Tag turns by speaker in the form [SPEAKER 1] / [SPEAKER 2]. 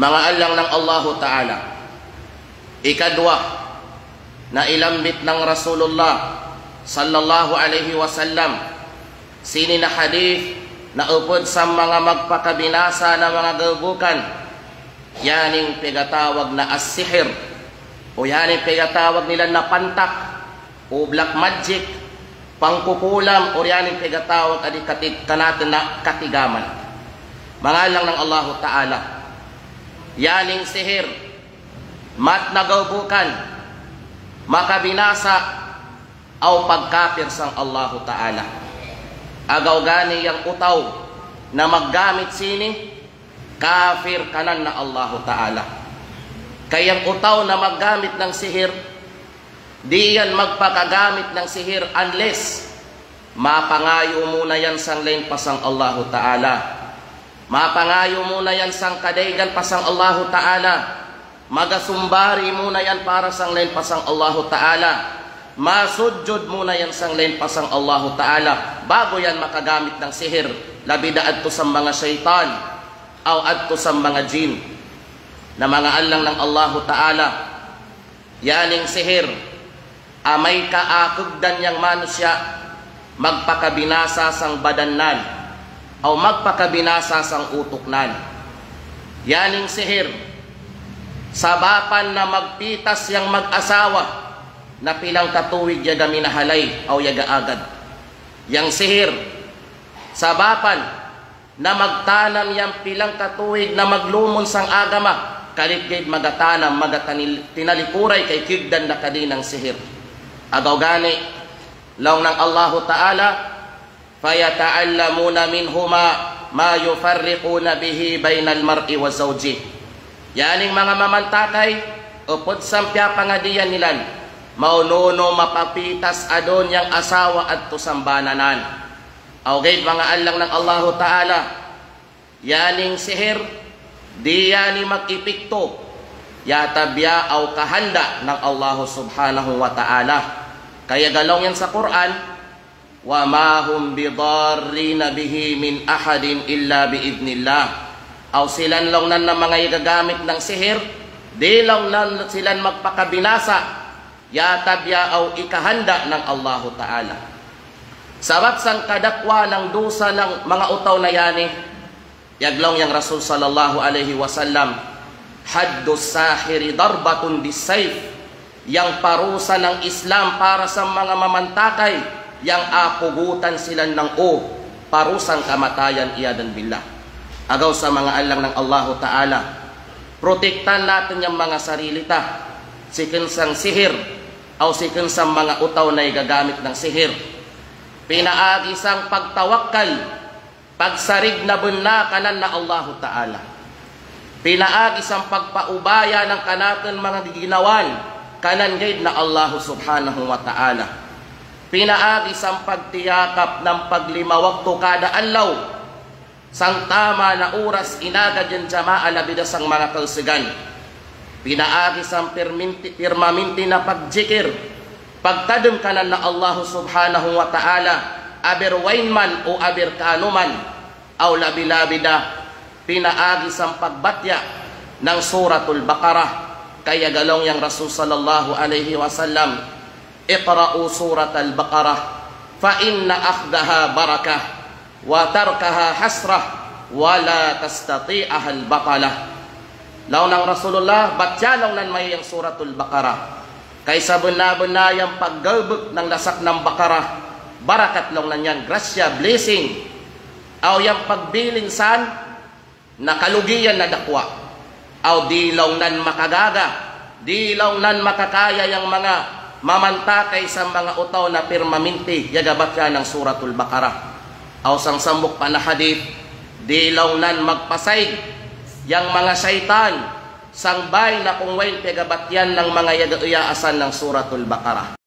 [SPEAKER 1] mga alang ng Allahu Ta'ala. Ikadwa, na ilambit ng Rasulullah sallallahu alaihi wasallam sini na hadith na upod sa mga magpakabinasa na mga gabukan, yaning pigatawag na as-sihir, o yaning pigatawag nila na pantak o black magic, pangkukulam, o yaning pigatawag adikatit kanatin na katigaman. Mga alang ng Allahu Ta'ala, yaning sihir, mat nagabukan, makabinasa, o pagkapir sang Allahu Ta'ala. Agaw gani yang utaw na maggamit sini, kafir kanan na Allahu Ta'ala. Kayang utaw na maggamit ng sihir, di yan magpakagamit ng sihir unless mapangayo muna yan sang lain pasang Allahu Ta'ala. Mapangayo muna yan sang kadaygan pasang Allahu Ta'ala. Magasumbari muna yan para sang lain pasang Allahu Ta'ala. Masujud muna yan sang lain pasang Allahu Ta'ala bago yan makagamit ng sihir, labida adto sa mga syaitan o adto sa mga jin na mga alang ng Allahu Ta'ala. Yaning sihir, amay kaakugdan yang manusya magpakabinasa sang badannan o magpakabinasa sang utuknan. Yaning sihir, sabapan na magpitas yang mag-asawa na pilang katuwig yaga minahalay o yaga agad. Yang sihir, sabapan na magtanam yang pilang katuwig na maglumon sang agama, kalitgid magatanam, tinalikuray kay kigdan na kadinang sihir. Agaw gani, law ng Allahu Ta'ala, fayata'allamuna minhuma ma yufarriquna bihi bainal mar'i wa zawji. Yaning mga mamantakay, upod sampya pangadiyan nilan, maununo mapapitas adon yang asawa at tusambananan. Okay, mga alang ng Allahu Ta'ala, yaning sihir, di yani mag-ipikto, yatabya o kahanda ng Allahu Subhanahu wa Ta'ala. Kaya galong yan sa Quran, wa ma hum bidarrina bihi min ahadin illa biidnillah. Aw silan lang nan na mga igagamit ng sihir, di lang nan silan magpakabinasa, yatabya o ikahanda ng Allahu Ta'ala. Sabat sang kadakwa ng dusa ng mga utaw na yani, yaglong yang Rasul sallallahu alaihi wasallam, haddus sahiri darbatun bisayf, yang parusa ng Islam para sa mga mamantakay, yang apugutan sila ng parusang kamatayan iyadan billah. Agaw sa mga alang ng Allahu Ta'ala, protektan natin yung mga sarili ta, sikin sang sihir, o sikin sang mga utaw na igagamit ng sihir. Pinaagi sang pagtawakkal, pagsarig na bunna kanan na Allahu Ta'ala. Pinaagi sang pagpaubaya ng kanaton mga ginawan, kanan gayud na Allahu Subhanahu wa Ta'ala. Pinaagi sang pagtiyakap ng paglima wakto kada adlaw, sang tama na oras inagad yung jamaa labida sang mga kalsigan. Pinaagi sang pirmaminti na pagjikir, pagtadum kanan na Allah Subhanahu wa Ta'ala, aber wainman o aber kanuman, aw labilabida. Pinaagi sang pagbatya ng suratul Baqarah, kaya galong yang Rasul sallallahu alaihi wasallam, iqra'u suratul Baqarah fa inna akhdaha barakah wa tarkaha hasrah wa la tastati'aha al-batalah. Law ng Rasulullah, batyanong nan may yung suratul Baqarah, kaysa buna-buna yung paggabot ng lasak ng Baqarah, barakat lang nan yan, grasya, blessing, aw yung pagbilinsan na kalugiyan na dakwa, aw dilaw nan makagaga, dilaw nan makakaya yung mga mamantakay sa mga utaw na pirmaminti, yagabat yan ng suratul Baqarah. Aw sang sambok pa na hadith, dilaw nan magpasay yang mga syaitan, sangbay na kung wain pegabatyan ng mga yagayaasan ng suratul Baqarah.